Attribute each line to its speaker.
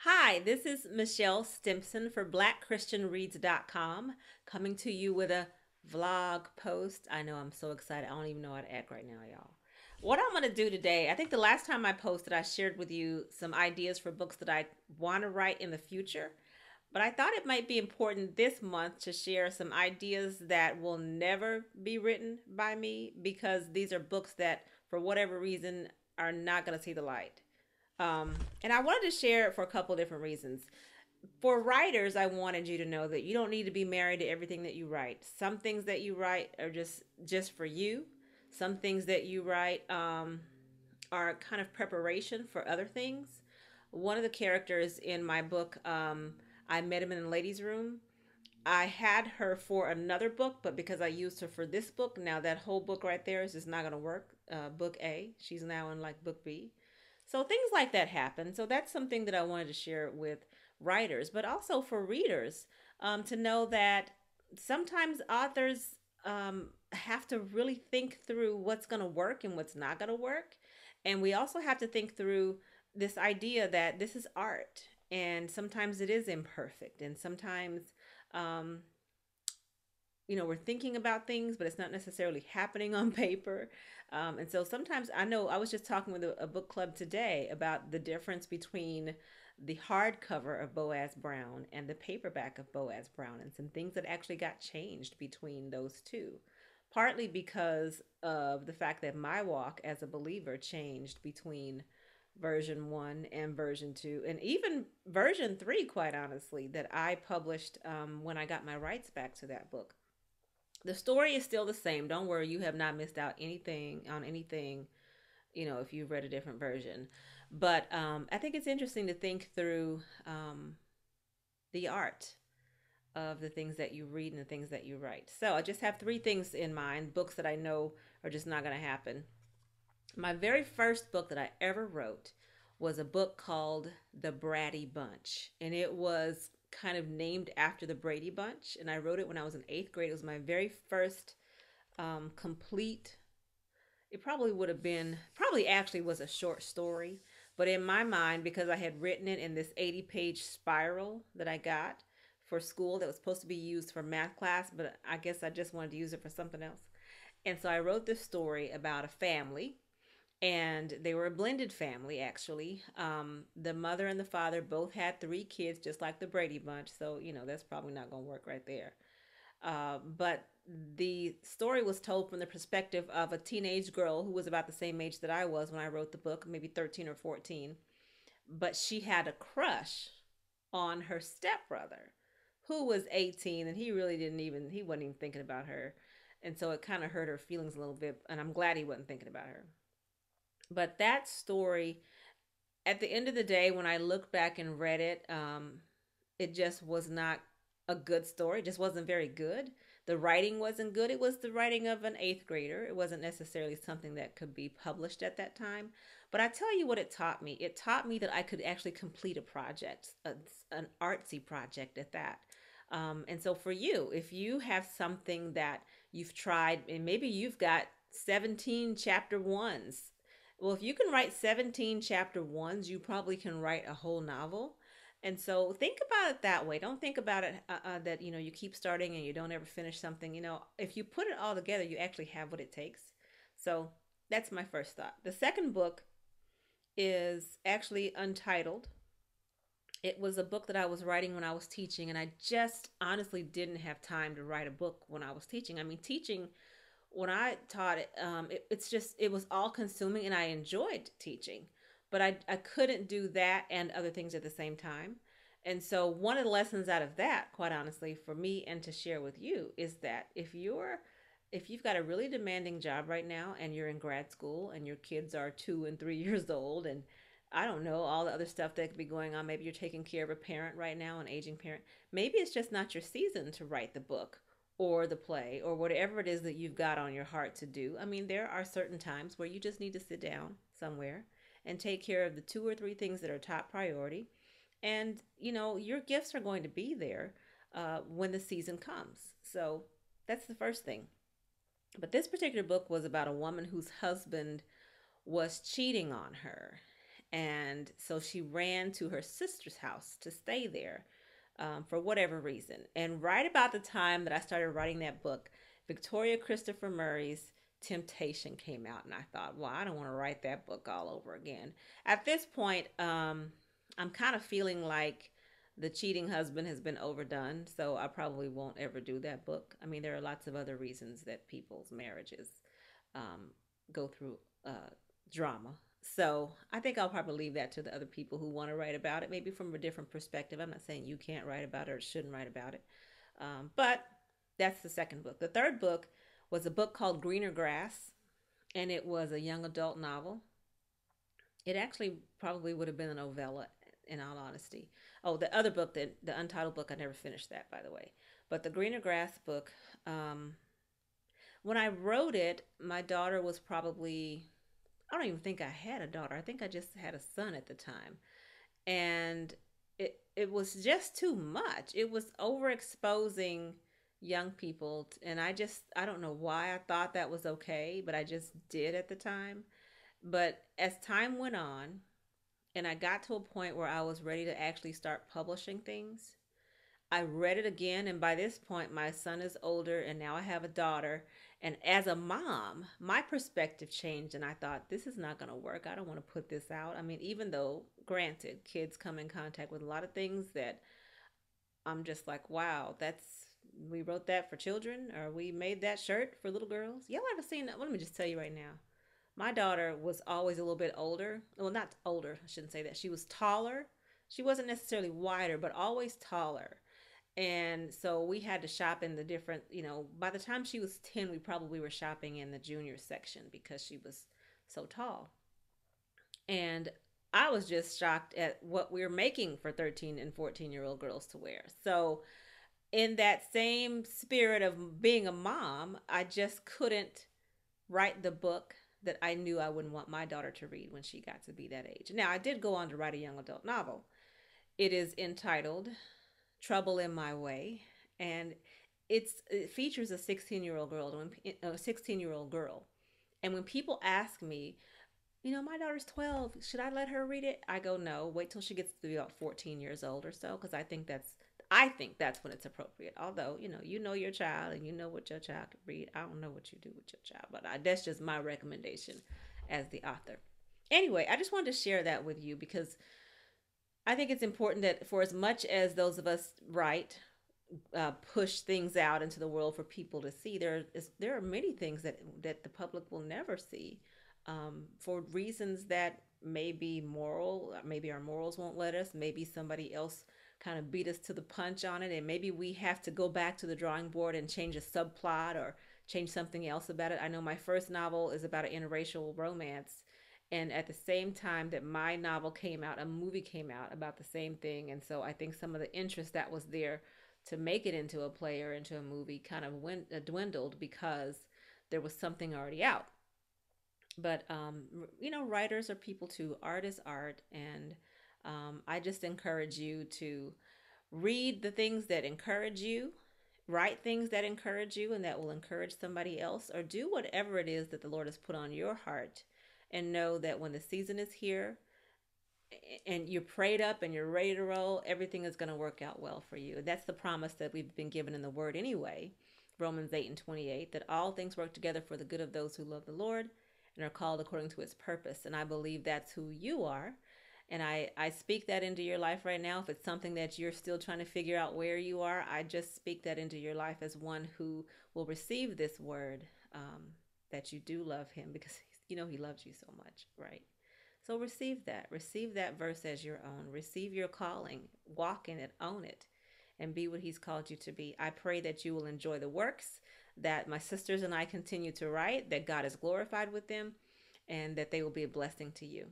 Speaker 1: Hi, this is Michelle Stimpson for BlackChristianReads.com, coming to you with a vlog post. I know I'm so excited. I don't even know how to act right now, y'all. What I'm going to do today, I think the last time I posted, I shared with you some ideas for books that I want to write in the future. But I thought it might be important this month to share some ideas that will never be written by me because these are books that, for whatever reason, are not going to see the light. And I wanted to share it for a couple different reasons. For writers, I wanted you to know that you don't need to be married to everything that you write. Some things that you write are just for you. Some things that you write are kind of preparation for other things. One of the characters in my book, I met him in the ladies' room. I had her for another book, but because I used her for this book, now that whole book right there is just not going to work. Book A, she's now in like book B. So things like that happen. So that's something that I wanted to share with writers, but also for readers, to know that sometimes authors have to really think through what's going to work and what's not going to work. And we also have to think through this idea that this is art, and sometimes it is imperfect, and sometimes um, we're thinking about things, but it's not necessarily happening on paper. And so sometimes I know I was just talking with a book club today about the difference between the hardcover of Boaz Brown and the paperback of Boaz Brown, and some things that actually got changed between those two. Partly because of the fact that my walk as a believer changed between version one and version two, and even version three, quite honestly, that I published when I got my rights back to that book. The story is still the same. Don't worry, you have not missed out anything on anything, if you've read a different version. But I think it's interesting to think through the art of the things that you read and the things that you write. So I just have three things in mind, books that I know are just not going to happen. My very first book that I ever wrote was a book called The Bratty Bunch, and it was kind of named after the Brady Bunch. And I wrote it when I was in eighth grade. It was my very first complete. It probably would have been, probably actually was a short story, but in my mind, because I had written it in this 80-page spiral that I got for school that was supposed to be used for math class, but I guess I just wanted to use it for something else. And so I wrote this story about a family, and they were a blended family actually. The mother and the father both had three kids, just like the Brady Bunch. So that's probably not going to work right there. But the story was told from the perspective of a teenage girl who was about the same age that I was when I wrote the book, maybe 13 or 14. But she had a crush on her stepbrother, who was 18, and he wasn't even thinking about her. And so it kind of hurt her feelings a little bit. And I'm glad he wasn't thinking about her. But that story, at the end of the day, when I look back and read it, it just was not a good story. It just wasn't very good. The writing wasn't good. It was the writing of an eighth grader. It wasn't necessarily something that could be published at that time. But I tell you what it taught me. It taught me that I could actually complete a project, an artsy project at that. And so for you, if you have something that you've tried, and maybe you've got 17 chapter ones, well, if you can write 17 chapter ones, you probably can write a whole novel. And so think about it that way. Don't think about it that you keep starting and you don't ever finish something. If you put it all together, you actually have what it takes. So that's my first thought. The second book is actually untitled. It was a book that I was writing when I was teaching, and I just honestly didn't have time to write a book when I was teaching. I mean, teaching, when I taught it, it was all consuming, and I enjoyed teaching, but I couldn't do that and other things at the same time. And so one of the lessons out of that, quite honestly, for me and to share with you, is that if you've got a really demanding job right now and you're in grad school and your kids are 2 and 3 years old, and I don't know, all the other stuff that could be going on. Maybe you're taking care of a parent right now, an aging parent. Maybe it's just not your season to write the book or the play or whatever it is that you've got on your heart to do. I mean, there are certain times where you just need to sit down somewhere and take care of the two or three things that are top priority. And, your gifts are going to be there when the season comes. So that's the first thing. But this particular book was about a woman whose husband was cheating on her. And so she ran to her sister's house to stay there for whatever reason. And right about the time that I started writing that book, Victoria Christopher Murray's Temptation came out. And I thought, well, I don't want to write that book all over again. At this point, I'm kind of feeling like the cheating husband has been overdone. So I probably won't ever do that book. I mean, there are lots of other reasons that people's marriages um, go through drama. So I think I'll probably leave that to the other people who want to write about it, maybe from a different perspective. I'm not saying you can't write about it or shouldn't write about it. But that's the second book. The third book was a book called Greener Grass, and it was a young adult novel. It actually probably would have been a novella, in all honesty. Oh, the other book, the Untitled book, I never finished that, by the way. But the Greener Grass book, when I wrote it, my daughter was probably, I don't even think I had a daughter. I think I just had a son at the time. And it was just too much. It was overexposing young people, and I don't know why I thought that was okay, but I just did at the time. But as time went on, and I got to a point where I was ready to actually start publishing things, I read it again, and by this point, my son is older, and now I have a daughter. And as a mom, my perspective changed, and I thought, this is not going to work. I don't want to put this out. I mean, even though, granted, kids come in contact with a lot of things that I'm just like, wow, we wrote that for children, or we made that shirt for little girls. Y'all ever seen that? Well, let me just tell you right now. My daughter was always a little bit older. Well, not older, I shouldn't say that. She was taller. She wasn't necessarily wider, but always taller. And so we had to shop in the different, by the time she was 10, we probably were shopping in the junior section because she was so tall. And I was just shocked at what we were making for 13 and 14-year-old girls to wear. So, in that same spirit of being a mom, I just couldn't write the book that I knew I wouldn't want my daughter to read when she got to be that age. Now, I did go on to write a young adult novel. It is entitled Trouble in My Way, and it features a 16-year-old girl, a 16-year-old girl. And when people ask me, my daughter's 12, should I let her read it? I go, no, wait till she gets to be about 14 years old or so, because I think that's when it's appropriate. Although, you know your child and you know what your child can read. I don't know what you do with your child, but that's just my recommendation as the author. Anyway, I just wanted to share that with you because I think it's important that for as much as those of us write, push things out into the world for people to see, there are many things that the public will never see, for reasons that may be moral. Maybe our morals won't let us. Maybe somebody else kind of beat us to the punch on it, and maybe we have to go back to the drawing board and change a subplot or change something else about it. I know my first novel is about an interracial romance, and at the same time that my novel came out, a movie came out about the same thing. And so I think some of the interest that was there to make it into a play or into a movie kind of dwindled because there was something already out. But writers are people too. Art is art, and I just encourage you to read the things that encourage you, write things that encourage you and that will encourage somebody else, or do whatever it is that the Lord has put on your heart, and know that when the season is here and you're prayed up and you're ready to roll, everything is going to work out well for you. That's the promise that we've been given in the Word anyway. Romans 8 and 28, that all things work together for the good of those who love the Lord and are called according to his purpose. And I believe that's who you are. And I speak that into your life right now. If it's something that you're still trying to figure out where you are, I just speak that into your life as one who will receive this word, that you do love him because he loves you so much, right? So receive that. Receive that verse as your own. Receive your calling. Walk in it. Own it. And be what he's called you to be. I pray that you will enjoy the works that my sisters and I continue to write, that God is glorified with them, and that they will be a blessing to you.